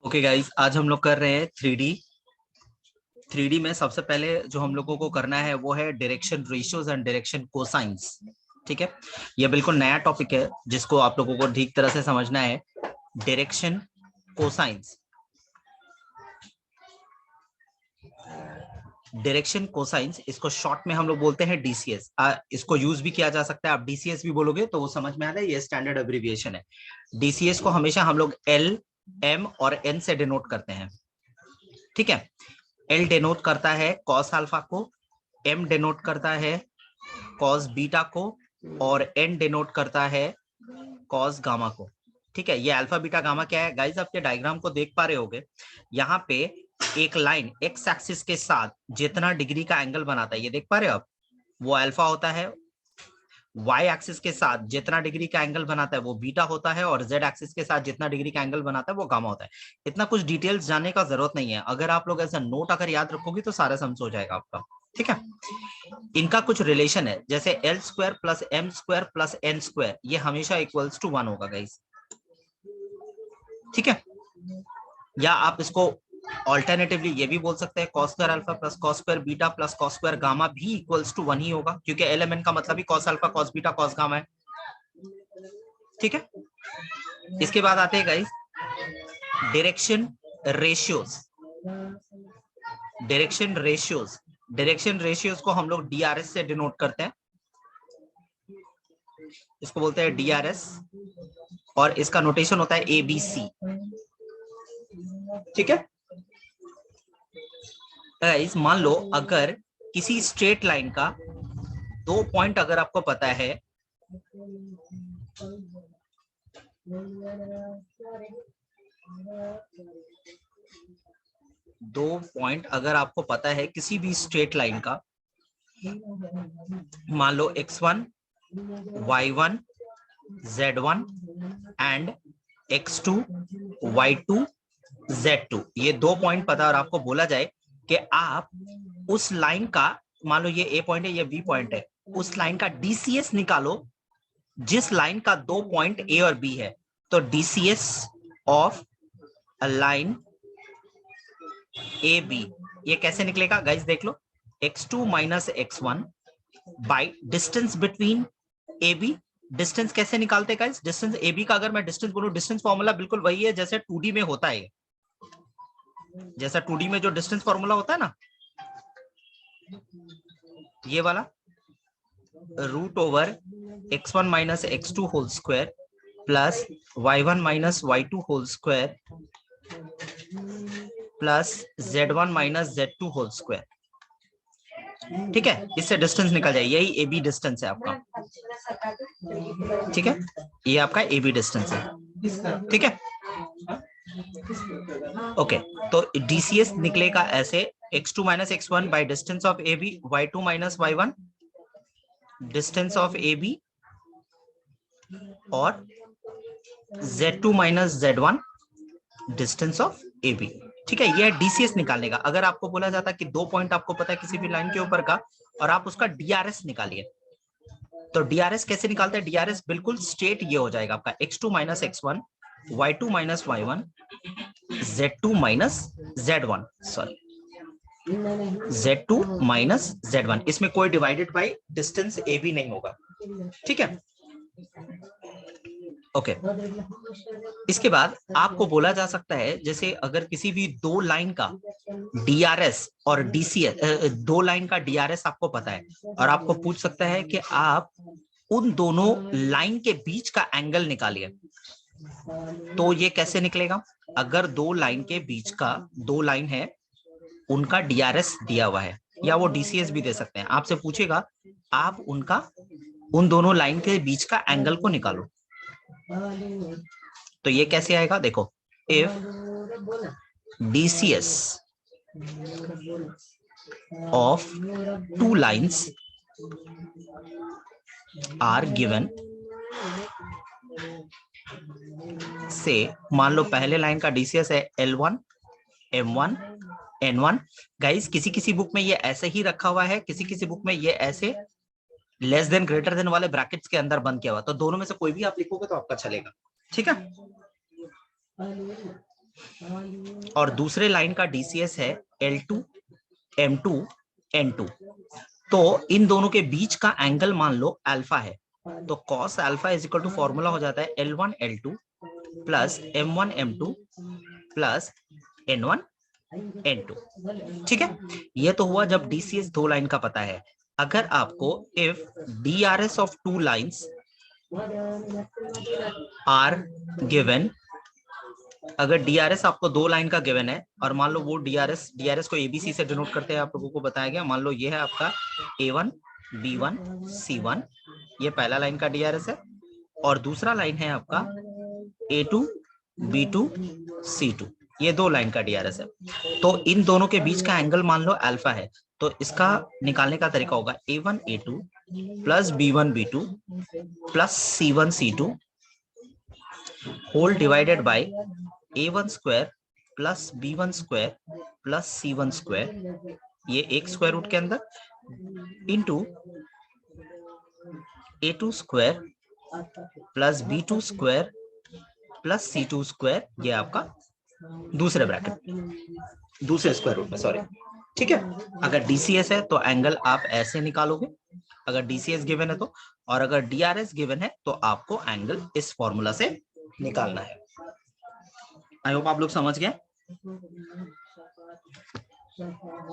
Okay guys, आज हम लोग कर रहे हैं थ्री डी में सबसे पहले जो हम लोगों को करना है वो है direction ratios and direction cosines. ठीक है, ये बिल्कुल नया टॉपिक है जिसको आप लोगों को ठीक तरह से समझना है। डायरेक्शन कोसाइंस, डायरेक्शन कोसाइंस, इसको शॉर्ट में हम लोग बोलते हैं डीसीएस। इसको यूज भी किया जा सकता है, आप डीसीएस भी बोलोगे तो वो समझ में आ रहा है, ये स्टैंडर्ड एब्रिविएशन है। डीसीएस को हमेशा हम लोग एल, एम और एन से डिनोट करते हैं। ठीक है, एल डिनोट करता है कॉस अल्फा को, एम डिनोट करता है कॉस बीटा को और एन डिनोट करता है कॉस गामा को। ठीक है, ये अल्फा बीटा गामा क्या है गाइस, आपके डायग्राम को देख पा रहे होगे। यहाँ पे एक लाइन एक्स एक्सिस के साथ जितना डिग्री का एंगल बनाता है, ये देख पा रहे हो आप, वो अल्फा होता है। वाई एक्सिस के साथ जितना डिग्री का एंगल बनाता है वो बीटा होता है, और जेड एक्सिस के साथ जितना डिग्री का एंगल बनाता है वो गामा होता है। इतना कुछ डिटेल्स जानने का जरूरत नहीं है, अगर आप लोग ऐसा नोट अगर याद रखोगे तो सारा समझ हो जाएगा आपका। ठीक है, इनका कुछ रिलेशन है, जैसे L square plus M square plus N square, ये हमेशा इक्वल्स टू 1 होगा गाइस। ठीक है, या आप इसको ऑल्टरनेटिवली ये भी बोल सकते हैं cos square alpha plus cos square beta plus cos square gamma भी इक्वल्स टू 1 ही होगा, क्योंकि एलएमएन का मतलब ही cos alpha cos beta cos gamma है। ठीक है, इसके बाद आते हैं guys direction ratios. Direction ratios, direction ratios को हम लोग डीआरएस से डिनोट करते हैं, इसको बोलते हैं डीआरएस, और इसका नोटेशन होता है एबीसी। ठीक है गाइस, मान लो अगर किसी स्ट्रेट लाइन का 2 पॉइंट अगर आपको पता है, अगर आपको पता है किसी भी स्ट्रेट लाइन का, मान लो x1, y1, z1 and x2, y2, z2, ये 2 पॉइंट पता और आपको बोला जाए कि आप उस लाइन का, मान लो ये ए पॉइंट है ये बी पॉइंट है, उस लाइन का डीसीएस निकालो जिस लाइन का 2 पॉइंट ए और बी है। तो DCS of a line A B, ये कैसे निकलेगा गाइस, देख लो, x2 minus x1 by distance between A B. Distance कैसे निकालते हैं गाइस, डिस्टेंस ए बी का अगर मैं डिस्टेंस बोलूं, डिस्टेंस फॉर्मूला बिल्कुल वही है जैसे 2D में होता है, जैसा 2D में जो डिस्टेंस फॉर्मूला होता है ना, ये वाला root over x1 minus x2 whole square plus y1 minus y2 whole square plus z1 minus z2 whole square. ठीक है, इससे डिस्टेंस निकल जाए, यही ए बी डिस्टेंस है आपका। ठीक है, ये आपका ए बी डिस्टेंस है। ठीक है, ओके, तो डीसीएस निकलेगा ऐसे, x2 minus x1 by distance of A B, y2 minus y1 distance of A B, और z2 minus z1 distance of A B. ठीक है, यह डीसीएस निकालने का। अगर आपको बोला जाता कि 2 पॉइंट आपको पता है किसी भी लाइन के ऊपर का और आप उसका डीआरएस निकालिए, तो डीआरएस कैसे निकालते हैं, डीआरएस बिल्कुल स्ट्रेट ये हो जाएगा आपका x2 minus x1, y2 minus y1, z2 minus z1, sorry z2 minus z1, इसमें कोई divided by distance A B नहीं होगा। ठीक है, ओके, इसके बाद आपको बोला जा सकता है, जैसे अगर किसी भी दो लाइन का डीआरएस और डीसीएस, दो लाइन का डीआरएस आपको पता है और आपको पूछ सकता है कि आप उन दोनों लाइन के बीच का एंगल निकालिए, तो ये कैसे निकलेगा। अगर दो लाइन के बीच का, दो लाइन है उनका डीआरएस दिया हुआ है, या वो डीसीएस भी दे सकते हैं, आपसे पूछेगा आप उनका, उन दोनों लाइन के बीच का एंगल को निकालो, तो ये कैसे आएगा, देखो, if DCS of two lines are given, से मान लो पहले लाइन का डीसीएस है L1, M1, N1। गाइस, किसी किसी बुक में ये ऐसे ही रखा हुआ है, किसी किसी बुक में ये ऐसे लेस देन ग्रेटर देन वाले ब्रैकेट्स के अंदर बंद किया हुआ, तो दोनों में से कोई भी आप लिखोगे तो आपका चलेगा। ठीक है, और दूसरे लाइन का डीसीएस है L2 M2 N2। तो इन दोनों के बीच का एंगल मान लो अल्फा है, तो cos alpha is equal to formula हो जाता है L1 L2 plus M1 M2 plus N1 N2। ठीक है, ये तो हुआ जब डीसीएस दो लाइन का पता है। अगर आपको if DRS of two lines are given, अगर डीआरएस आपको दो लाइन का गिवन है और मान लो वो डीआरएस को एबीसी से डिनोट करते हैं, आप लोगों को बताया गया। मान लो ये है आपका A1 B1 C1, ये पहला लाइन का डीआरएस है, और दूसरा लाइन है आपका A2 B2 C2, ये दो लाइन का डीआरएस है। तो इन दोनों के बीच का एंगल मान लो अल्फा है, तो इसका निकालने का तरीका होगा A1 A2 plus B1 B2 plus C1 C2 whole divided by A1 square plus B1 square plus C1 square, ये एक स्क्वायर रूट के अंदर, into A2 square plus B2 square plus C2 square, ये आपका दूसरे ब्रैकेट दूसरे square root में, sorry. ठीक है, अगर डीसीएस है तो एंगल आप ऐसे निकालोगे, अगर डीसीएस गिवन है तो, और अगर डीआरएस गिवन है तो आपको एंगल इस फॉर्मूला से निकालना है। आई होप आप लोग समझ गए।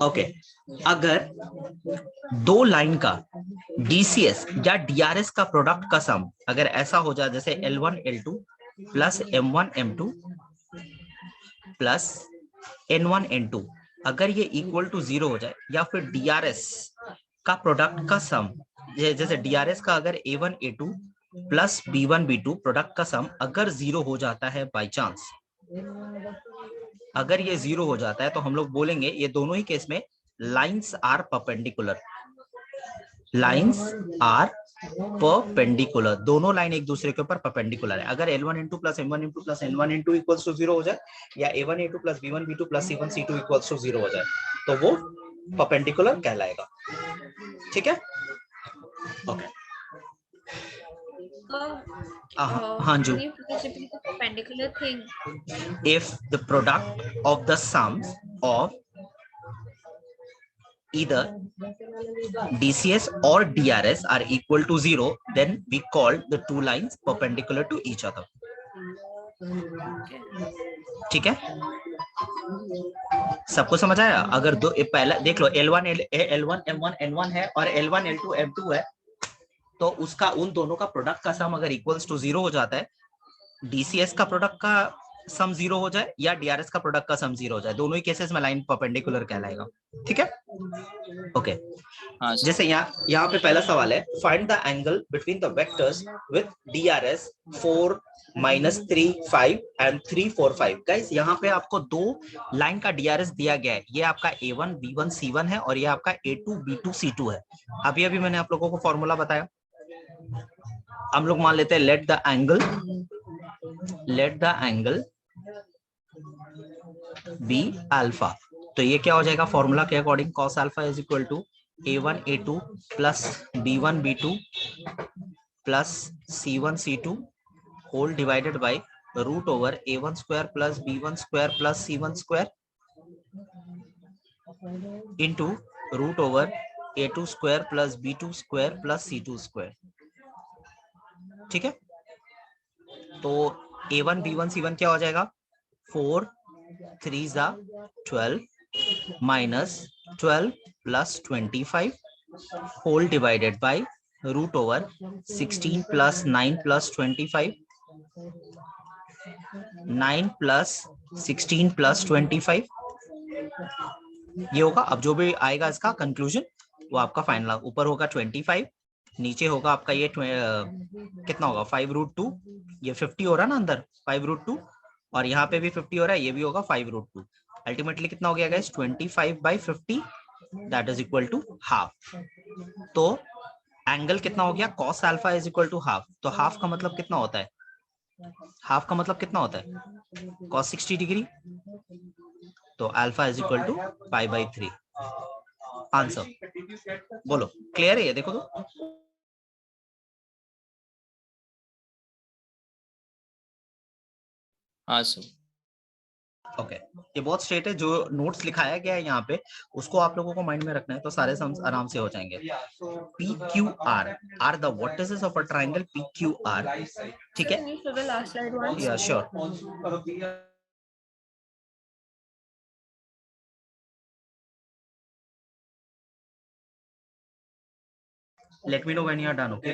ओके, अगर दो लाइन का डीसीएस या डीआरएस का प्रोडक्ट का सम अगर ऐसा हो जाए जैसे L1 L2 plus M1 M2 plus N1 N2, अगर ये इक्वल टू 0 हो जाए, या फिर डीआरएस का प्रोडक्ट का सम, जैसे डीआरएस का अगर A1 A2 plus B1 B2 product का सम अगर 0 हो जाता है बाय चांस, अगर ये 0 हो जाता है तो हम लोग बोलेंगे ये दोनों ही केस में lines are perpendicular, lines are perpendicular, दोनों लाइन एक दूसरे के ऊपर परपेंडिकुलर है। अगर L1 N2 plus M1 M2 plus N1 N2 equals to 0 हो जाए, या A1 A2 plus B1 B2 plus C1 C2 equals to 0 हो जाए, तो वो परपेंडिकुलर कहलाएगा। ठीक है, ओके। हाँ जी, can you please repeat the perpendicular thing? if the product of the sums of either DCS or DRS are equal to 0, then we call the two lines perpendicular to each other. ठीक है, सबको समझ आया? अगर दो पहला देख लो, L1 M1 N1 है और L1 L2 M2 है, तो उसका उन दोनों का प्रोडक्ट का सम अगर इक्वल्स टू 0 हो जाता है, डीसीएस का प्रोडक्ट का सम 0 हो जाए या डीआरएस का प्रोडक्ट का सम 0 हो जाए, दोनों ही केसेस में लाइन परपेंडिकुलर कहलाएगा। ठीक है, ओके। जैसे यहाँ पे पहला सवाल है, find the angle between the vectors with DRS 4 -3 5 and 3 4 5। Guys, यहाँ पे आपको दो लाइन का डीआरएस दिया गया है, ये आपका A1 B1 C1 है और ये आपका A2 B2 C2 है। अभी अभी मैंने आप लोगों को फॉर्मूला बताया, हम लोग मान लेते हैं let the angle be alpha. तो ये क्या हो जाएगा फॉर्मूला के according, cos alpha is equal to A1 A2 plus B1 B2 plus C1 C2 whole divided by root over A1 square plus B1 square plus C1 square into root over A2 square plus B2 square plus C2 square. ठीक है, तो A1 B1 C1 क्या हो जाएगा, 4 3 जा 12 minus 12 plus 25 whole divided by root over 16 plus 9 plus 25 9 plus 16 plus 25, ये होगा। अब जो भी आएगा इसका कंक्लूजन वो आपका फाइनल, ऊपर होगा 25, नीचे होगा आपका ये कितना होगा 5√2, ये 50 हो रहा है ना अंदर 5√2, और यहाँ पे भी 50 हो रहा है, ये भी होगा 5√2। अल्टीमेटली कितना हो गया guys, 25/50, that is equal to half. तो एंगल कितना हो गया, cos alpha is equal to half. तो हाफ का मतलब कितना होता है, हाफ का मतलब कितना होता है, cos 60 डिग्री। तो alpha is equal to π/3। Answer बोलो, क्लियर है ये? देखो तो, हाँ सर। ओके ये बहुत स्ट्रेट है, जो नोट्स लिखाया गया है यहाँ पे उसको आप लोगों को माइंड में रखना है, तो सारे सम्स आराम से हो जाएंगे। P Q R are the vertices of a triangle P Q R, ठीक Sir, है? can you show the last slide once? या sure. Let me know when you are done, okay?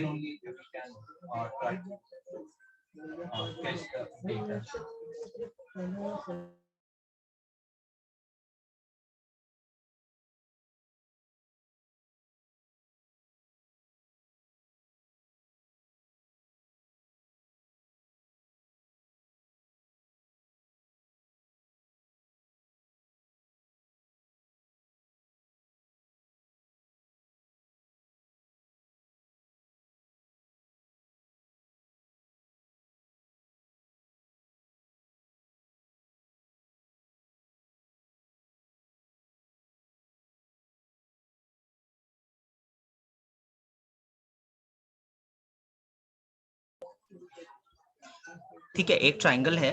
ठीक है, एक ट्राइंगल है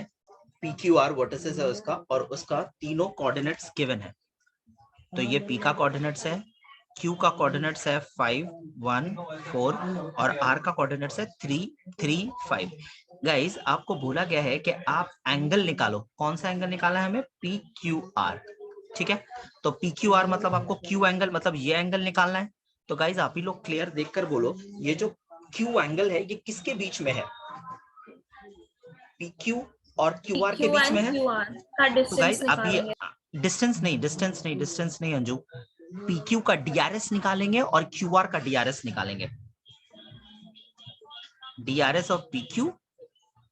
पी क्यू आर वर्टिसेस है उसका, और उसका तीनों कोऑर्डिनेट्स गिवन है। तो ये पी का कोऑर्डिनेट्स है, क्यू का कोऑर्डिनेट्स है 5 1 4 और आर का कोऑर्डिनेट्स है 3 3 5। गाइस आपको बोला गया है कि आप एंगल निकालो, कौन सा एंगल निकालना है हमें? पी क्यू आर, ठीक है? तो पी क्यू आर मतलब आपको क्यू एंगल मतलब ये एंगल निकालना है। तो गाइस आप ही लोग क्लियर देखकर बोलो, ये जो क्यू एंगल है ये किसके बीच में है? पी क्यू और क्यू आर के PQ बीच में and है। QR का तो डिस्टेंस गाइस आप ये निकालेंगे। डिस्टेंस नहीं अंजू, पीक्यू का डीआरएस निकालेंगे और क्यूआर का डीआरएस निकालेंगे। डीआरएस ऑफ पीक्यू,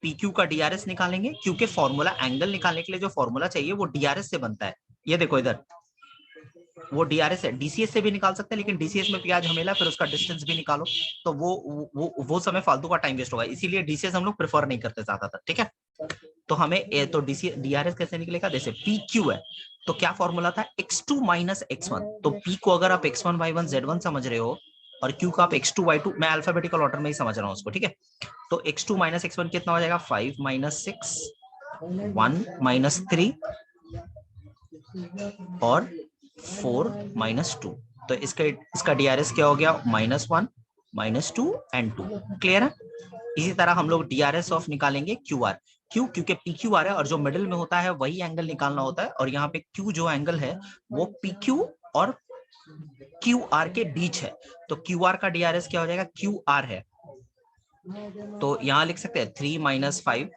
पीक्यू का डीआरएस निकालेंगे, क्योंकि फॉर्मूला एंगल निकालने के लिए जो फॉर्मूला चाहिए वो डीआरएस से बनता है। ये देखो इधर वो डीआरएस है, डीसीएस से भी निकाल सकते हैं, लेकिन डीसीएस में प्याज झमेला, फिर उसका डिस्टेंस भी निकालो, तो वो समय फालतू का टाइम वेस्ट होगा, इसीलिए डीसीएस हम लोग प्रेफर नहीं करते ज्यादातर, ठीक है? तो हमें तो डीआरएस कैसे निकलेगा? जैसे पी क्यू है तो क्या फॉर्मूला था? x2 minus x1। तो p को अगर आप x1 y1 z1 समझ रहे हो और q का आप x2 y2, मैं अल्फाबेटिकल ऑर्डर में ही समझ रहा हूँ उसको, ठीक है? तो x2 माइनस x1 कितना हो जाएगा? 5 माइनस 6 1 माइनस 3 और 4 माइनस 2। तो इसका डीआरएस क्या हो गया? -1 -2 एंड 2। क्लियर है? इसी तरह हम लोग डीआरएस ऑफ निकालेंगे क्यूआर। क्यों? क्योंकि पी क्यू आर है और जो मिडिल में होता है वही एंगल निकालना होता है, और यहाँ पे क्यू जो एंगल है वो पी क्यू और क्यू आर के बीच है। तो क्यू आर का डीआरएस क्या हो जाएगा? क्यू आर है, तो यहां लिख सकते हैं 3 माइनस 5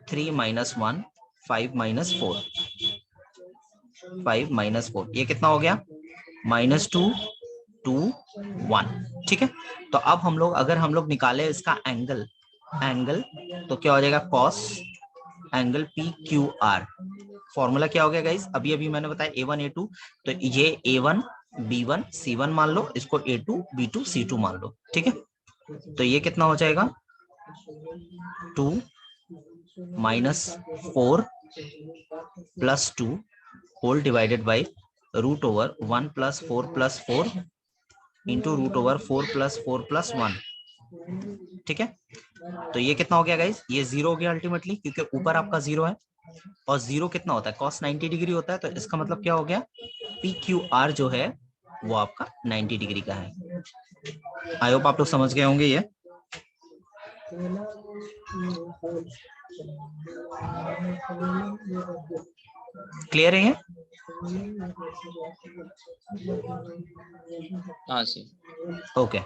3 माइनस 1 5 माइनस 4 5 माइनस 4, ये कितना हो गया? -2 2 1, ठीक है? तो अब अगर हम लोग निकाले इसका एंगल तो क्या हो जाएगा? Cos angle P Q are. Formula क्या हो गया गाइस? अभी अभी मैंने बताया A1 A2, तो ये A1 B1 C1 मान लो, इसको A2 B2 C2 मान लो, ठीक है? तो ये कितना हो जाएगा? 2 minus 4 plus 2 whole divided by √1 plus 4 plus 4 into √4 plus 4 plus 1, ठीक है? तो ये कितना हो गया गाइस? ये 0 हो गया अल्टीमेटली, क्योंकि ऊपर आपका 0 है, और 0 कितना होता है? cos 90 डिग्री होता है। तो इसका मतलब क्या हो गया? पी क्यू आर जो है वो आपका 90 डिग्री का है। आई होप आप लोग समझ गए होंगे ये। क्लियर है ये? हाँ जी। ओके,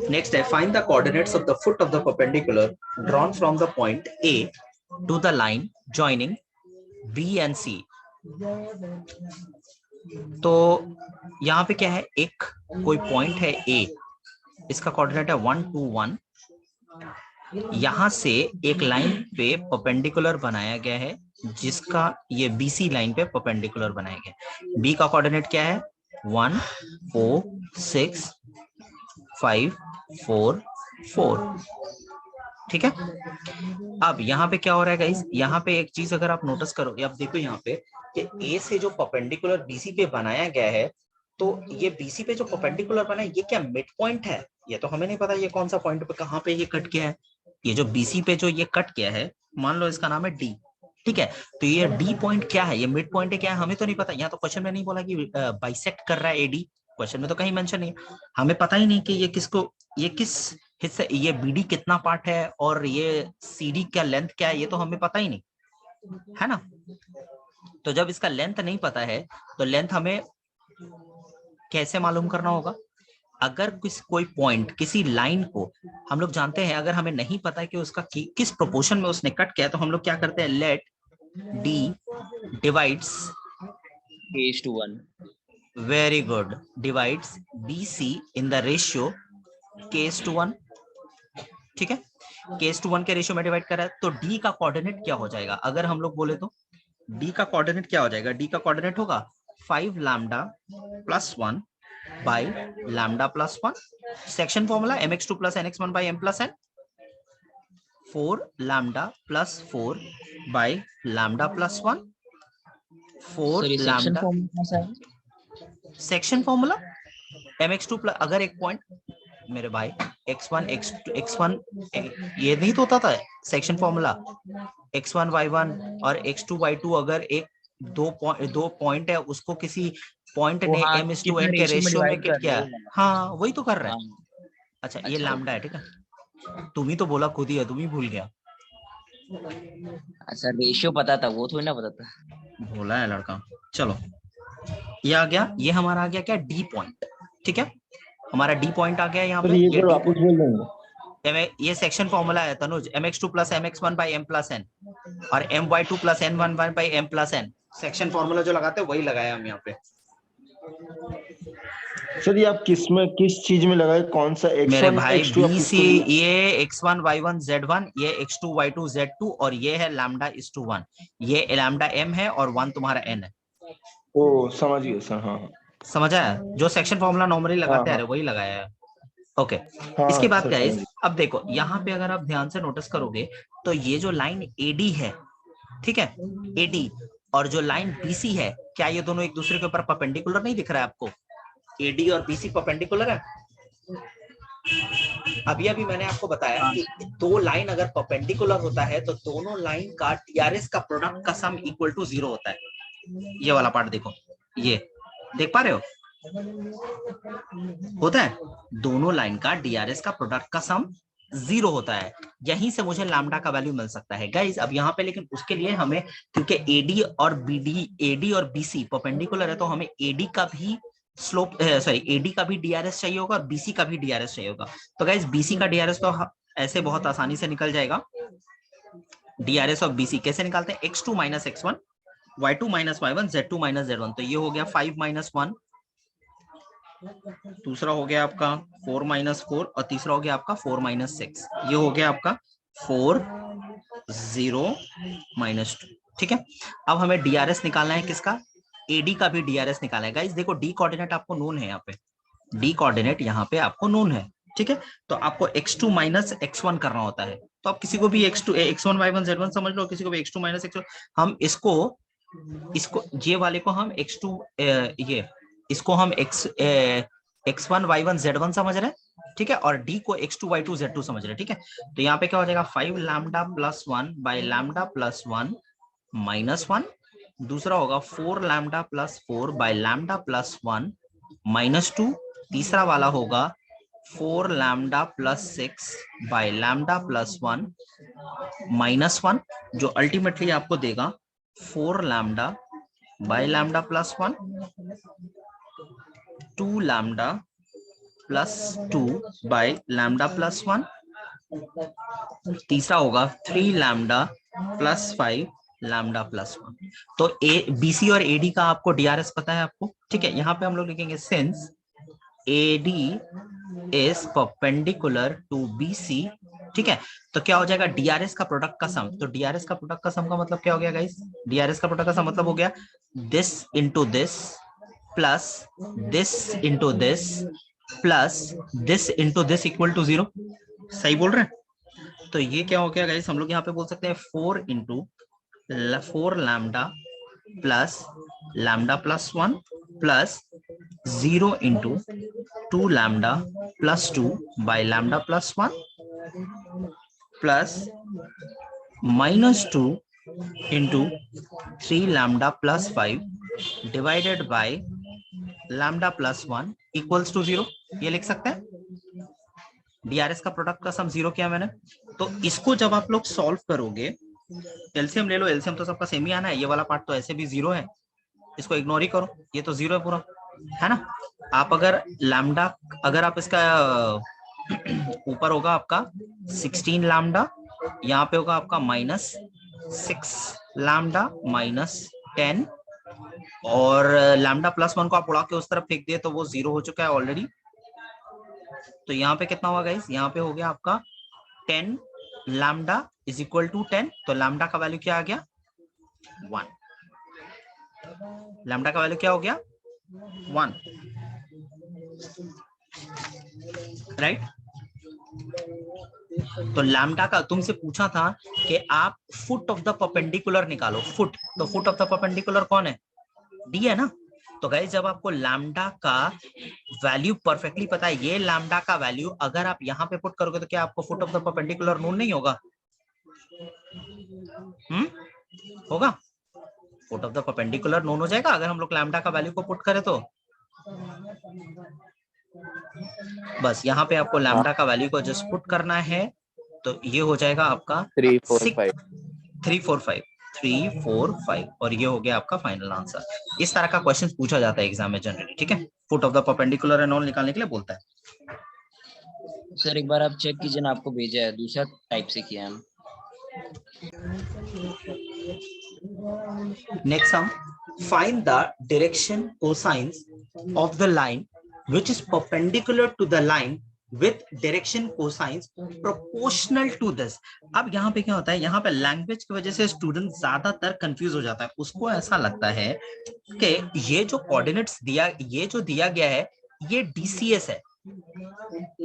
नेक्स्ट है find the coordinates of the foot of the perpendicular drawn from the point A to the line joining B and C. तो यहाँ पे क्या है? एक कोई पॉइंट है ए, इसका कोऑर्डिनेट है 1 2 1। यहां से एक लाइन पे परपेंडिकुलर बनाया गया है, जिसका ये बीसी लाइन पे परपेंडिकुलर बनाया गया। बी का कोऑर्डिनेट क्या है? 1 4 6 5 4 4, ठीक है? अब यहाँ पे क्या हो रहा है गाइस? यहाँ पे एक चीज अगर आप नोटिस करो, आप देखो यहाँ पे कि ए से जो परपेंडिकुलर बीसी पे बनाया गया है, तो ये बीसी पे जो परपेंडिकुलर बना है ये क्या मिड पॉइंट है? ये तो हमें नहीं पता ये कौन सा पॉइंट पे कहाँ पे ये कट गया है। ये जो बीसी पे जो ये कट गया है मान लो इसका नाम है डी, ठीक है। तो ये डी पॉइंट क्या है, ये मिड पॉइंट है क्या है, हमें तो नहीं पता। यहाँ तो क्वेश्चन में नहीं बोला कि बाइसेक्ट कर रहा है एडी, क्वेश्चन में तो कहीं मेंशन नहीं है। हमें पता ही नहीं कि ये किसको, ये किस हिस्से, ये बीडी कितना पार्ट है और ये सीडी क्या लेंथ क्या है, ये तो हमें पता ही नहीं है ना। तो जब इसका लेंथ नहीं पता है तो लेंथ हमें कैसे मालूम करना होगा। अगर कोई पॉइंट, किसी लाइन को हम लोग जानते हैं, अगर हमें नहीं पता है कि उसका किस प्रोपोर्शन में उसने कट किया, तो हम लोग क्या करते हैं, let D divides K/1. Very good, divides BC in the ratio K/1, ठीक है। K/1 के रेशियो में डिवाइड कर रहा है, तो D का कोऑर्डिनेट क्या हो जाएगा, अगर हम लोग बोले तो D का कोऑर्डिनेट क्या हो जाएगा, D का कोऑर्डिनेट होगा 5 lambda plus 1 by lambda plus 1, section formula mx2 plus nx1 by m plus n, 4 lambda plus 4 by lambda plus 1, 4 Sorry, section lambda, form कौन सा है? सेक्शन फॉर्मूला mx2 प्लस, अगर एक पॉइंट मेरे भाई x1 x1 ये नहीं तो होता था सेक्शन फॉर्मूला, x1 y1 और x2 y2, अगर एक दो पॉइंट है, उसको किसी पॉइंट वो ने हाँ, m/n कितने के रेशियो में रेशियो में डिवाइड किट कर किया, रहे हो? हाँ वही तो कर रहा है। हाँ, अच्छा ये अच्छा। लैम्डा है, ठीक है, तुम ही तो बोला खुद ही है, तुम ही भूल गया, अच्छा रेशियो पता था, वो थोड़ी ना पता था। भूला है लड़का। चलो ये आ गया, ये हमारा आ गया क्या, डी पॉइंट, ठीक है, हमारा डी पॉइंट आ गया यहाँ सर पे, ये ये बार डी वापस बोल देंगे। ये सेक्शन फॉर्मूला है Tanuj, mx2 plus mx1 by m plus n और my2 plus n1 by m plus n, section formula जो लगाते हैं वही लगाया हम यहाँ पे। सर ये आप किस चीज में लगाए, कौन सा मेरे x1 भाई x2 आप बी सी, किसको लिए? ये x1 y1 z1, ये x2 y2 z2 और ये है लैम्डा इज टू 1, ये लैम्डा m है और 1 तुम्हारा n है। ओ समझ गए सर, हाँ हाँ समझ आया, जो सेक्शन फॉर्मूला नॉर्मली हाँ लगाते हैं हाँ वही लगाया है। ओके इसके हाँ बाद सर गाइस, समझ अब देखो यहाँ पे अगर आप ध्यान से नोटिस करोगे तो ये जो लाइन एडी है, ठीक है, एडी और जो लाइन बीसी है, क्या ये दोनों एक दूसरे के ऊपर परपेंडिकुलर नहीं दिख रहा है आपको, एडी और बीसी परपेंडिकुलर है। अभी अभी मैंने आपको बताया हाँ, कि दो लाइन अगर परपेंडिकुलर होता है तो दोनों लाइन का टीआरएस का प्रोडक्ट का सम इक्वल टू 0 होता है। ये वाला पार्ट देखो, ये देख पा रहे हो, होता है दोनों लाइन का डीआरएस का प्रोडक्ट का सम 0 होता है, यहीं से मुझे लैम्डा का वैल्यू मिल सकता है गाइस। अब यहाँ पे लेकिन उसके लिए हमें, क्योंकि एडी और बीडी, एडी और बीसी परपेंडिकुलर है, तो हमें एडी का भी स्लोप, सॉरी एडी का भी डीआरएस चाहिए होगा और बीसी का भी डीआरएस चाहिए होगा। तो गाइस बीसी का डीआरएस तो ऐसे बहुत आसानी से निकल जाएगा। डीआरएस ऑफ बीसी कैसे निकालते हैं, x2 minus x1, y2 minus y1, z2 minus z1, तो ये हो गया 5 माइनस 1, दूसरा हो गया आपका 4 माइनस 4 और तीसरा हो गया आपका 4 माइनस 6, ये हो गया आपका 4 0 माइनस 2, ठीक है। अब हमें डीआरएस निकालना है किसका, एडी का भी डीआरएस निकालना है गाइस। देखो डी कोऑर्डिनेट आपको नोन है, यहाँ पे डी कोऑर्डिनेट यहाँ पे आपको नोन है, ठीक है। तो आपको x2 माइनस x1 करना होता है, तो आप किसी को भी x2 x1 y1 z1 समझ लो, किसी को भी x2 माइनस x1, हम इसको ये वाले को हम x2 ये इसको हम x1 y1 z1 समझ रहे हैं, ठीक है, और d को x2 y2 z2 समझ रहे हैं, ठीक है। तो यहाँ पे क्या हो जाएगा 5 lambda plus 1 by lambda plus 1 minus 1, दूसरा होगा 4 lambda plus 4 by lambda plus 1 minus 2, तीसरा वाला होगा 4 lambda plus 6 by lambda plus 1 minus 1, जो अल्टीमेटली आपको देगा 4 lambda by lambda plus 1, 2 lambda plus 2 by lambda plus 1, तीसरा होगा 3 लैम्डा प्लस 5 लैम्डा प्लस 1। तो ए बीसी और एडी का आपको डीआरएस पता है आपको, ठीक है। यहाँ पे हम लोग लिखेंगे since AD is perpendicular to BC, ठीक है। तो क्या हो जाएगा डीआरएस का प्रोडक्ट का सम, तो डीआरएस का प्रोडक्ट का सम का मतलब क्या हो गया गाइस, डीआरएस का प्रोडक्ट का सम मतलब हो गया this into this plus this into this plus this into this equal to 0, सही बोल रहे हैं। तो ये क्या हो गया गाइस, हम लोग यहाँ पे बोल सकते हैं 4 into 4 lambda plus lambda plus 1 plus 0 into 2 lambda plus 2 by lambda plus 1 plus -2 into 3 lambda plus 5 divided by lambda plus 1 equals to 0। ये लिख सकते हैं। डीआरएस का प्रोडक्ट का सम 0 किया मैंने, तो इसको जब आप लोग सॉल्व करोगे, एलसीएम ले लो, एलसीएम तो सबका सेम ही आना है, ये वाला पार्ट तो ऐसे भी 0 है, इसको इग्नोर ही करो, ये तो 0 है पूरा, है ना। आप अगर लैम्डा, अगर आप इसका ऊपर होगा आपका 16 लैम्डा, यहाँ पे होगा आपका -6 लैम्डा -10, और लैम्डा +1 को आप उड़ा के उस तरफ फेंक दिए तो वो 0 हो चुका है ऑलरेडी। तो यहाँ पे कितना हुआ गाइस, यहाँ पे हो गया आपका 10 लैम्डा इज इक्वल टू 10, तो लैम्डा का वैल्यू क्या आ गया 1। लैम्डा का वैल्यू क्या हो गया 1, राइट। तो लैम्डा का तुमसे पूछा था कि आप फुट ऑफ द परपेंडिकुलर निकालो, फुट, तो फुट ऑफ द परपेंडिकुलर कौन है, डी है ना। तो गाइस जब आपको लैम्डा का वैल्यू परफेक्टली पता है, ये लैम्डा का वैल्यू अगर आप यहाँ पे पुट करोगे तो क्या आपको foot of the perpendicular known नहीं होगा, होगा, foot of the perpendicular known हो जाएगा अगर हम लोग लैम्डा का वैल्यू को पुट करें तो। बस यहाँ पे आपको लैम्डा का वैल्यू को जस्ट पुट करना है, तो ये हो जाएगा आपका 3 4 5 3 4 5, और ये हो गया आपका फाइनल आंसर। इस तरह का क्वेश्चन पूछा जाता है एग्जाम में जनरली, ठीक है। Foot of the perpendicular and all निकालने के लिए बोलता है। सर एक बार आप चेक कीजिए ना, आपको भेजा है, दूसरा टाइप से किया है हम। Next sum, find the direction cosines of the line which is perpendicular to the line with direction cosines proportional to this। अब यहाँ पे क्या होता है, यहाँ पे लैंग्वेज की वजह से स्टूडेंट ज्यादातर कंफ्यूज हो जाता है, उसको ऐसा लगता है कि ये जो कोऑर्डिनेट्स दिया, ये जो दिया गया है ये डीसीएस है,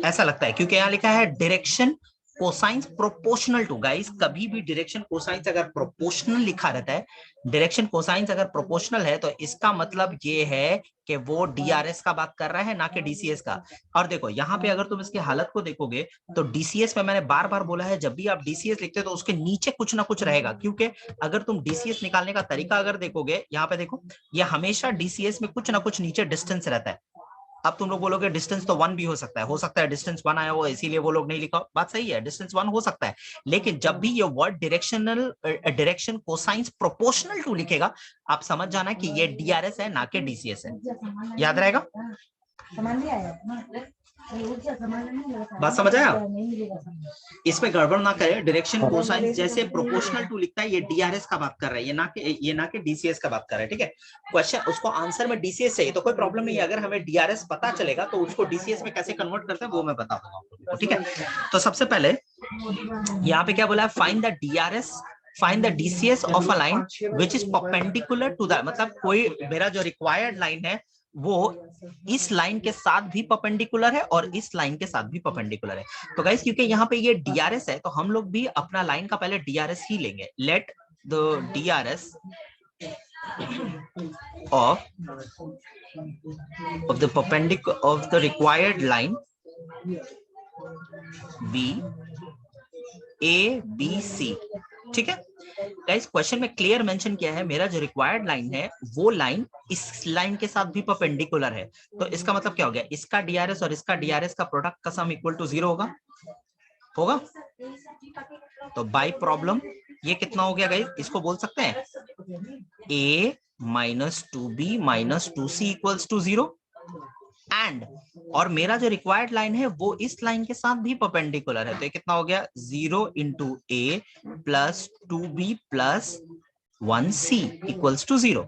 ऐसा लगता है, क्योंकि यहाँ लिखा है direction cosines proportional to. Guys कभी भी डायरेक्शन कोसाइंस अगर प्रोपोर्शनल लिखा रहता है, डायरेक्शन कोसाइंस अगर प्रोपोर्शनल है, तो इसका मतलब ये है कि वो डीआरएस का बात कर रहा है, ना कि डीसीएस का। और देखो यहाँ पे अगर तुम इसकी हालत को देखोगे तो डीसीएस में मैंने बार बार बोला है, जब भी आप डीसीएस लिखते हो तो उसके नीचे कुछ ना कुछ रहेगा, क्योंकि अगर तुम डीसीएस निकालने का तरीका अगर देखोगे, यहाँ पे देखो, ये हमेशा डीसीएस में कुछ ना कुछ नीचे डिस्टेंस रहता है। अब तुम लोग बोलोगे डिस्टेंस तो 1 भी हो सकता है डिस्टेंस 1 आया हो इसीलिए वो लोग नहीं लिखा, बात सही है, डिस्टेंस 1 हो सकता है, लेकिन जब भी ये word direction cosines proportional to लिखेगा, आप समझ जाना कि ये डीआरएस है ना कि डीसीएस है, याद रहेगा। बात समझ आया, इसमें गड़बड़ ना करे, डायरेक्शन कोसाइन जैसे प्रोपोर्शनल टू लिखता है, ये डीआरएस का बात कर रहा है, ये ना कि डीसीएस का बात कर रहा है, ठीक है। क्वेश्चन उसको आंसर में डीसीएस चाहिए तो कोई प्रॉब्लम नहीं है, अगर हमें डीआरएस पता चलेगा तो उसको डीसीएस में कैसे कन्वर्ट करते हैं वो मैं बताऊंगा आपको, ठीक है। तो सबसे पहले यहाँ पे क्या बोला है, find the DRS, find the DCS of a line which is perpendicular to the, मतलब कोई मेरा जो रिक्वायर्ड लाइन है वो इस लाइन के साथ भी परपेंडिकुलर है और इस लाइन के साथ भी परपेंडिकुलर है। तो गाइस क्योंकि यहाँ पे ये डीआरएस है तो हम लोग भी अपना लाइन का पहले डीआरएस ही लेंगे। Let the DRS of the perpendicular of the required line be A B C, ठीक है। गाइस क्वेश्चन में क्लियर मेंशन किया है, मेरा जो रिक्वायर्ड लाइन है वो लाइन इस लाइन के साथ भी परपेंडिकुलर है, तो इसका मतलब क्या हो गया, इसका डीआरएस और इसका डीआरएस का प्रोडक्ट का सम इक्वल टू 0 होगा। तो बाय प्रॉब्लम ये कितना हो गया गाइस, इसको बोल सकते हैं a minus 2b minus 2c equals to 0 and, और मेरा जो रिक्वायर्ड लाइन है वो इस लाइन के साथ भी परपेंडिकुलर है, तो ये कितना हो गया 0 into A plus 2b plus 1c equals to 0।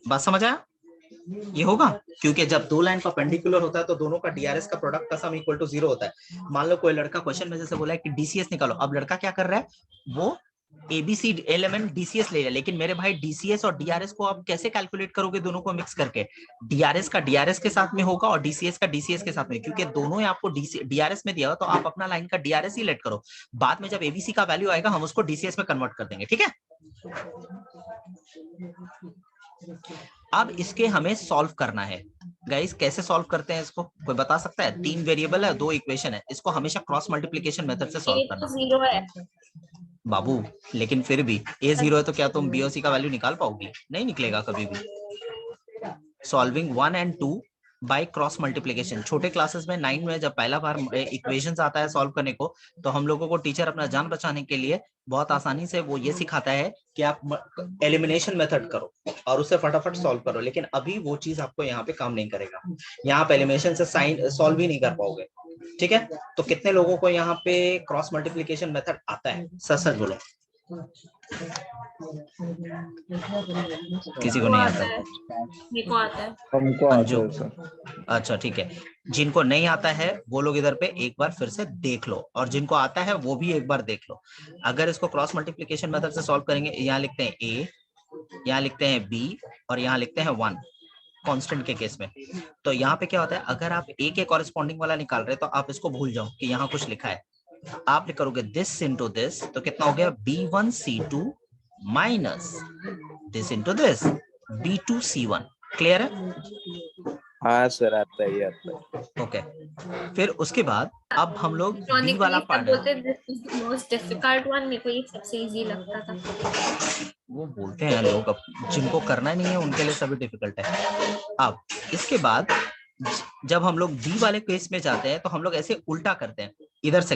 बात समझ आया, ये होगा क्योंकि जब दो लाइन परपेंडिकुलर होता है तो दोनों का डीआरएस का प्रोडक्ट का सम इक्वल टू 0 होता है। मान लो कोई लड़का क्वेश्चन में जैसे बोला है कि डीसीएस निकालो, अब लड़का क्या कर रहा है, वो एबीसी एलिमेंट डीसीएस ले रहा है, लेकिन मेरे भाई डीसीएस और डीआरएस को आप कैसे कैलकुलेट करोगे, दोनों को मिक्स करके, डीआरएस का डीआरएस के साथ में होगा और डीसीएस का डीसीएस के साथ में, क्योंकि दोनों ही आपको डीआरएस में दिया हो तो आप अपना लाइन का डीआरएस ही लेट करो, बाद में जब एबीसी का वैल्यू आएगा हम उसको डीसीएस में कन्वर्ट कर देंगे, ठीक है। अब इसके हमें सॉल्व करना है। गाइस कैसे सॉल्व करते हैं इसको, कोई बता सकता है? 3 वेरिएबल है, 2 इक्वेशन है, इसको हमेशा क्रॉस मल्टीप्लिकेशन मेथड से सॉल्व करना है। 0 है, बाबू लेकिन फिर भी ए 0 है तो क्या तुम बी और सी का वैल्यू निकाल पाओगी? नहीं निकलेगा कभी भी। Solving 1 and 2 by cross multiplication. छोटे क्लासेस में 9 में जब पहला बार इक्वेशंस आता है सॉल्व करने को, तो हम लोगों को टीचर अपना जान बचाने के लिए बहुत आसानी से वो ये सिखाता है कि आप एलिमिनेशन मेथड करो और उसे फटाफट सॉल्व करो, लेकिन अभी वो चीज आपको यहाँ पे काम नहीं करेगा। यहाँ पे एलिमिनेशन से साइन सॉल्व ही नहीं कर पाओगे। ठीक है, तो कितने लोगों को यहाँ पे क्रॉस मल्टीप्लिकेशन मेथड आता है? सच सच बोलो। किसी को वो नहीं आता आता? है, मेरे को आता है। हमको आता अंजू, है सर। अच्छा ठीक है। जिनको नहीं आता है वो लोग इधर पे एक बार फिर से देख लो, और जिनको आता है वो भी एक बार देख लो। अगर इसको क्रॉस मल्टीप्लिकेशन मेथड से सॉल्व करेंगे, यहाँ लिखते हैं ए, यहाँ लिखते हैं बी, और यहाँ लिखते हैं 1 कांस्टेंट के केस में। तो यहाँ पे क्या होता है, अगर आप ए के कॉरेस्पॉन्डिंग वाला निकाल रहे हैं तो आप इसको भूल जाओ कि यहाँ कुछ लिखा है। आप करोगे दिस इंटू दिस, तो कितना हो गया, B1C2 minus this into this, B2C1। Clear है? हाँ सर, आता है, ये आता है। ओके, फिर उसके बाद अब हम लोग डी वाला इरोनिकली सब पार्ट बोलते हैं this is the most difficult one, मेरे को ये सबसे इजी लगता था। वो बोलते हैं लोग, अब जिनको करना नहीं है उनके लिए सभी डिफिकल्ट है। अब इसके बाद जब हम लोग डी वाले केस में जाते हैं तो हम लोग ऐसे उल्टा करते हैं, इधर से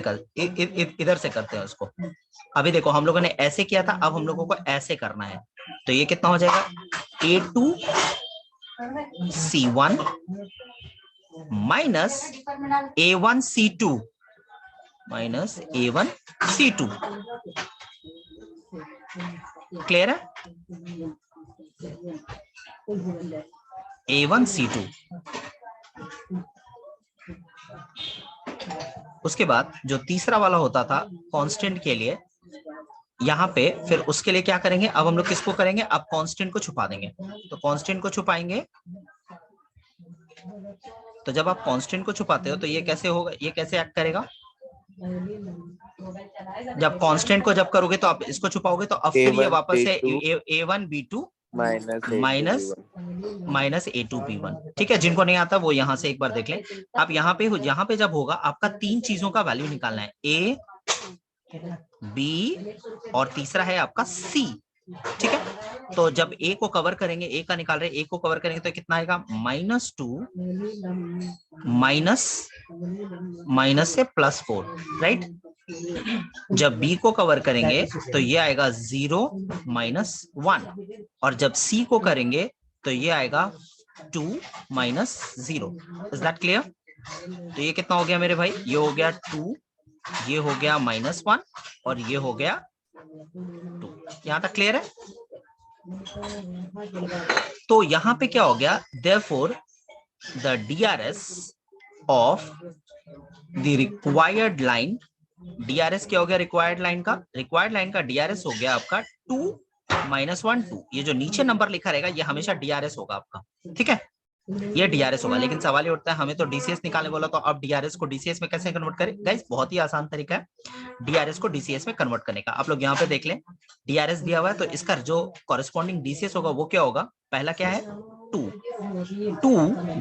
इधर से करते हैं उसको। अभी देखो हम लोगों ने ऐसे किया था, अब हम लोगों को ऐसे करना है। तो ये कितना हो जाएगा, A2C1 minus A1C2 minus A1C2। Clear है? A1C2। उसके बाद जो तीसरा वाला होता था कांस्टेंट के लिए, यहाँ पे फिर उसके लिए क्या करेंगे, अब हम लोग किसको करेंगे, अब कांस्टेंट को छुपा देंगे। तो कांस्टेंट को छुपाएंगे, तो जब आप कांस्टेंट को छुपाते हो तो ये कैसे होगा, ये कैसे एक्ट करेगा, जब कांस्टेंट को जब करोगे तो आप इसको छुपाओगे तो अब फिर ये वापस से A1B2 माइनस A2B1। ठीक है, जिनको नहीं आता वो यहाँ से एक बार देख लें। अब यहाँ पे जब होगा आपका तीन चीजों का वैल्यू निकालना है, A, B और तीसरा है आपका C। ठीक है, तो जब A को कवर करेंगे, A का निकाल रहे, A को कवर करेंगे तो कितना आएगा, -2 माइनस से +4, राइट। जब B को कवर करेंगे तो ये आएगा 0 -1, और जब C को करेंगे तो ये आएगा 2 -0। Is that clear? तो ये कितना हो गया मेरे भाई, ये हो गया 2, ये हो गया -1 और ये हो गया 2। यहां तक क्लियर है? तो यहां पे क्या हो गया, therefore the DRS of the required line, DRS क्या हो गया रिक्वायर्ड लाइन का, रिक्वायर्ड लाइन का DRS हो गया आपका 2 -1 2। ये जो नीचे नंबर लिखा रहेगा ये हमेशा DRS होगा आपका। ठीक है, ये DRS होगा। लेकिन सवाल ये उठता है, हमें तो DCS निकालने बोला, तो अब DRS को DCS में कैसे कन्वर्ट करें? गाइस बहुत ही आसान तरीका है DRS को DCS में कन्वर्ट करने का। आप लोग यहाँ पे देख लें, DRS दिया हुआ है तो इसका जो कॉरेस्पॉन्डिंग DCS होगा वो क्या होगा, पहला क्या है 2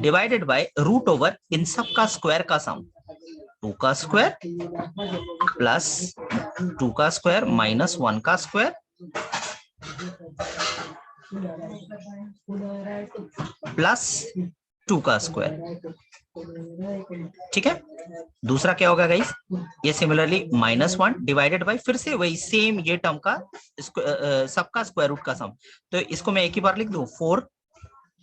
डिवाइडेड बाय रूट ओवर इन सब का स्क्वायर का सम, 2 का स्क्वायर प्लस 2 का स्क्वायर माइनस 1 का स्क्वायर प्लस 2 का स्क्वायर। ठीक है, दूसरा क्या होगा गाइस, ये सिमिलरली -1 डिवाइडेड बाय फिर से वही सेम ये टर्म का सबका स्क्वायर रूट का सम। तो इसको मैं एक ही बार लिख दूं, 4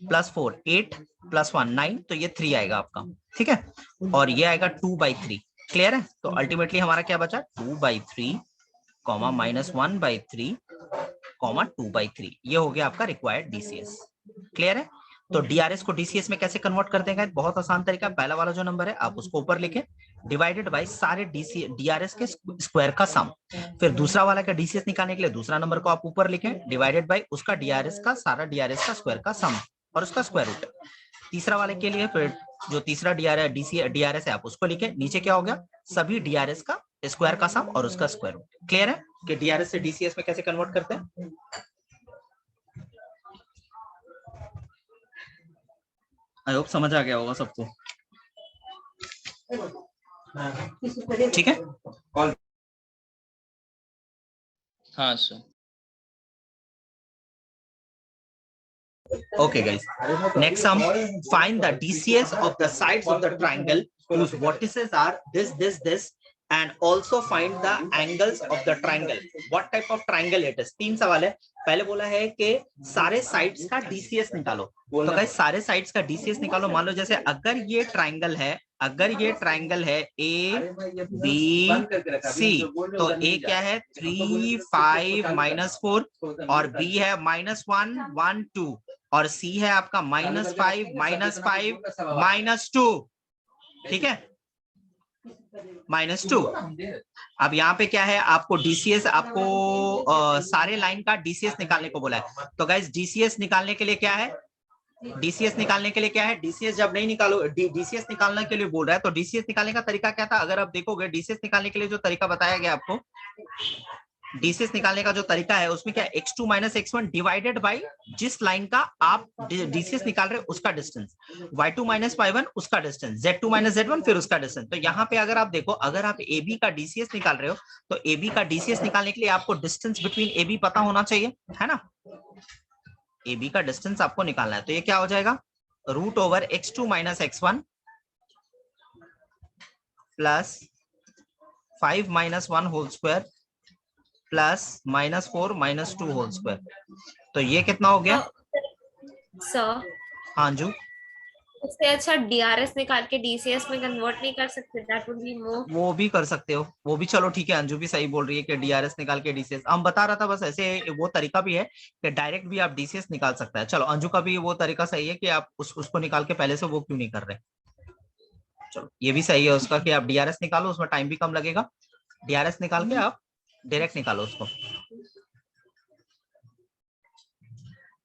+ 4 8 + 1 9, तो ये 3 आएगा आपका। ठीक है, और ये आएगा 2/3। क्लियर है? तो अल्टीमेटली हमारा क्या बचा, 2/3 -1/3 2/3। ये हो गया आपका रिक्वायर्ड DCS। क्लियर है? तो DRS को DCS में कैसे कन्वर्ट करते हैं? बहुत आसान तरीका, पहला वाला जो नंबर है आप उसको ऊपर लिखें, डिवाइडेड बाय सारे DRS के स्क्वायर का सम। फिर दूसरा वाला का DCS निकालने के लिए दूसरा नंबर को आप ऊपर लिखें, डिवाइडेड बाय उसका DRS का सारा DRS का स्क्वायर का सम और उसका स्क्वायर रूट। तीसरा वाले के लिए फिर जो तीसरा DRS है आप उसको लिखें, नीचे क्या हो गया, सभी DRS का स्क्वायर का सम और उसका स्क्वायर रूट। क्लियर है कि DRS से DCS में कैसे कन्वर्ट करते हैं? आई होप समझ आ गया होगा सबको। ठीक है, हाँ sir. Okay, guys. Next sum, find the DCS of the sides of the triangle whose vertices are this, and also find the angles of the triangle. What type of triangle it is? 3 सवाल है। पहले बोला है कि सारे sides का DCS निकालो। तो गाइस सारे साइड्स का DCS निकालो। मान लो जैसे अगर ये ट्राइंगल है ABC, तो A क्या है 3 5 -4 और B है -1 1 2 और C है आपका -5 -2। ठीक है, -2। अब यहाँ पे क्या है, आपको DCS, आपको सारे लाइन का DCS निकालने को बोला है। तो गाइस DCS निकालने के लिए क्या है, DCS निकालने के लिए क्या है, DCS जब नहीं निकालो, DCS निकालने के लिए बोल रहा है, तो DCS निकालने का तरीका क्या था? अगर आप देखोगे DCS निकालने के लिए जो तरीका बताया गया आपको, DCS निकालने का जो तरीका है उसमें क्या, x2 - x1 डिवाइडेड बाय जिस लाइन का आप DCS निकाल रहे हो उसका डिस्टेंस, y2 - y1 उसका डिस्टेंस, z2 - z1 फिर उसका डिस्टेंस। तो यहाँ पे अगर आप देखो, अगर आप AB का DCS निकाल रहे हो तो AB का DCS निकालने के लिए आपको डिस्टेंस बिटवीन AB पता होना चाहिए, है ना। AB का डिस्टेंस आपको निकालना है, तो ये क्या हो जाएगा, √x2 - x1 plus 5 - 1 whole square plus -4 - 2 whole square. तो ये कितना हो गया सर? हाँ जी, उससे अच्छा DRS निकाल के DCS में कन्वर्ट नहीं कर सकते? That would be more. वो भी कर सकते हो, वो भी, चलो ठीक है, अंजू भी सही बोल रही है कि DRS निकाल के DCS। हम बता रहा था बस, ऐसे वो तरीका भी है कि डायरेक्ट भी आप DCS निकाल सकता है। चलो अंजू का भी वो तरीका सही है कि आप उसको निकाल के पहले से वो क्यों नहीं कर रहे। चलो ये भी सही है उसका कि आप DRS निकालो, उसमें टाइम भी कम लगेगा। DRS निकाल के आप डायरेक्ट निकालो उसको।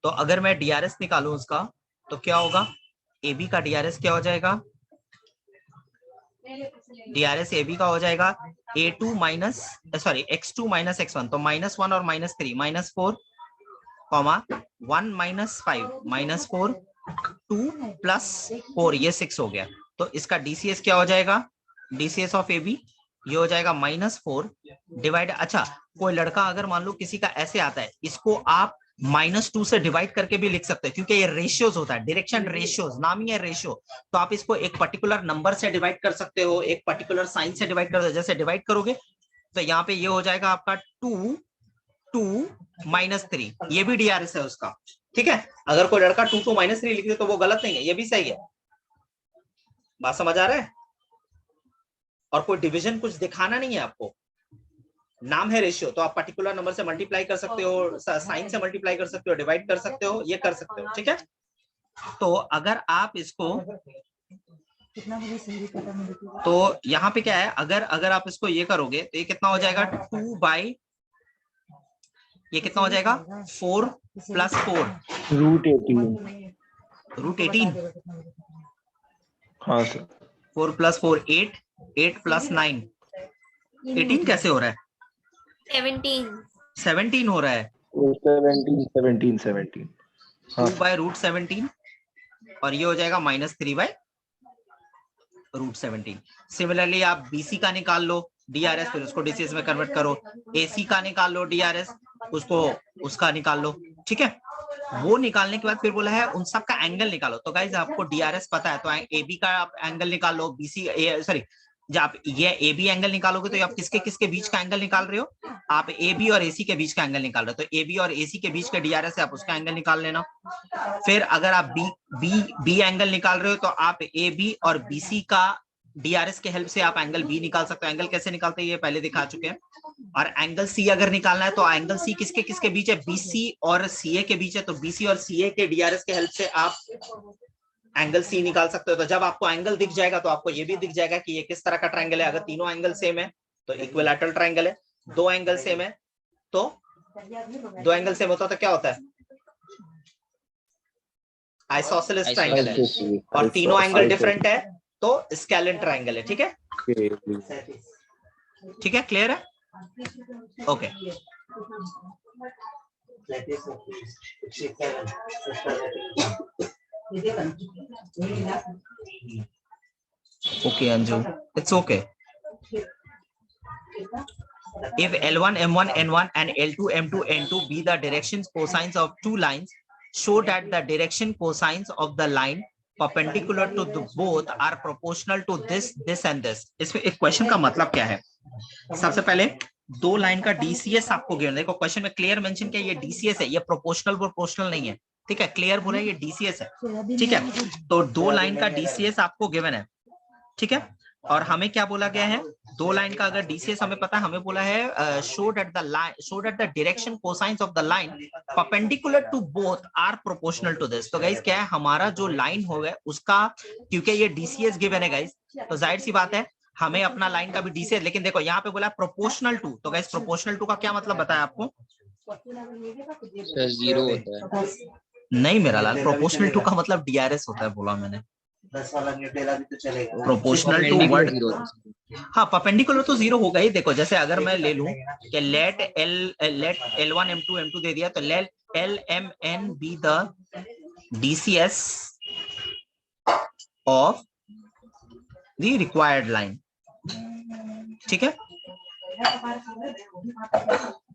तो अगर मैं DRS निकालूं उसका तो क्या होगा, AB का DRS क्या हो जाएगा, DRS AB का हो जाएगा x2 - x1, तो -1 और -3 -4, 1 -5 -4 2 + 4, ये 6 हो गया। तो इसका DCS क्या हो जाएगा, DCS ऑफ AB ये हो जाएगा -4 डिवाइड, अच्छा कोई लड़का अगर मान लो किसी का ऐसे आता है, इसको आप -2 से डिवाइड करके भी लिख सकते हैं, क्योंकि ये रेशियोज होता है, डायरेक्शन रेशियोज, नाम ही है रेशियो। तो आप इसको एक पर्टिकुलर नंबर से डिवाइड कर सकते हो, एक पर्टिकुलर साइन से डिवाइड कर सकते हो। जैसे डिवाइड करोगे तो यहाँ पे ये हो जाएगा आपका 2 2 -3, ये भी DRS है उसका। ठीक है, अगर कोई लड़का 2 2 -3 लिख दे तो वो गलत नहीं है, ये भी सही है। बात समझ आ रहा है। और कोई डिवीजन कुछ दिखाना नहीं है आपको, नाम है रेशियो, तो आप पर्टिकुलर नंबर से मल्टीप्लाई कर सकते हो, साइन से मल्टीप्लाई कर सकते हो, डिवाइड कर सकते हो, ये कर सकते हो। ठीक है, तो अगर आप इसको, तो यहाँ पे क्या है, अगर आप इसको ये करोगे तो ये कितना हो जाएगा, 2 ये कितना हो जाएगा 4 + 4 √18। √18। हाँ सर। 4 + 4 8 8 + 9 18 कैसे हो रहा है, 17 हो रहा है। 17। 2/√17 और ये हो जाएगा -3/√17। सिमिलरली आप BC का निकाल लो DRS, फिर उसको DCS में कन्वर्ट करो। AC का निकाल लो DRS, उसको उसका निकाल लो। ठीक है, वो निकालने के बाद फिर बोला है उन सब का एंगल निकालो। तो गाइज आपको DRS पता है, तो AB का आप एंगल निकाल लो, सॉरी जब आप ये AB एंगल निकालोगे तो आप किसके किसके बीच का एंगल निकाल रहे हो, आप AB और AC के बीच का एंगल निकाल रहे हो। तो AB और AC के बीच का DRS है, आप उसका एंगल निकाल लेना। फिर अगर आप B एंगल निकाल रहे हो तो आप AB और BC का DRS के हेल्प से आप एंगल B निकाल सकते हो। एंगल कैसे निकालते हैं ये पहले दिखा चुके हैं। और एंगल C अगर निकालना है तो एंगल C किसके किसके बीच है, BC और CA के बीच है। तो BC और CA के DRS के हेल्प से आप एंगल C निकाल सकते हो। तो जब आपको एंगल दिख जाएगा तो आपको ये भी दिख जाएगा कि ये किस तरह का ट्रायंगल है। अगर तीनों एंगल सेम है तो इक्विलैटरल ट्रायंगल है, दो एंगल सेम है तो दो एंगल सेम होता है तो क्या होता है, आइसोसेलेस ट्रायंगल है। और तीनों एंगल डिफरेंट है तो स्केलिन ट्रायंगल है। ठीक है, ठीक है, क्लियर है, okay. Okay Anju, it's okay. if L1 M1 N1 and L2 M2 N2 be the direction cosines of two lines, show that the direction cosines of the line perpendicular to the both are proportional to this, this and this. इसमें एक question का मतलब क्या है? सबसे पहले दो line का डीसीएस आपको गिवन, देखो क्वेश्चन में क्लियर मेंशन किया ये डीसीएस है, ये प्रोपोर्शनल नहीं है, ठीक है, क्लियर बोला ये डीसीएस है, ठीक है। तो दो लाइन का डीसीएस आपको गिवन है, ठीक है, और हमें क्या बोला गया है, दो लाइन का अगर डीसीएस हमें पता है, हमें बोला है show that the direction cosines of the line perpendicular to both are proportional to this. तो गाइस क्या है, हमारा जो लाइन होगा उसका, क्योंकि ये डीसीएस गिवन है गाइस, तो जाहिर सी बात है हमें अपना लाइन का भी डीसीएस, लेकिन देखो यहाँ पे बोला प्रोपोर्शनल टू, तो गाइस प्रोपोर्शनल टू का क्या मतलब बताया आपको? सर 0 होता है। नहीं मेरा लाल, प्रोपोर्शनल टू का मतलब डीआरएस होता है, बोला मैंने। 10 वाला न्यूटेला भी तो चलेगा। प्रोपोर्शनल टू वर्ड, 0 होता है। हाँ परपेंडिकुलर तो 0 होगा ही। देखो जैसे अगर मैं ले लूं कि लेट L1 M2 M2 दे दिया, तो let LMN be the DCS of the required line, ठीक है।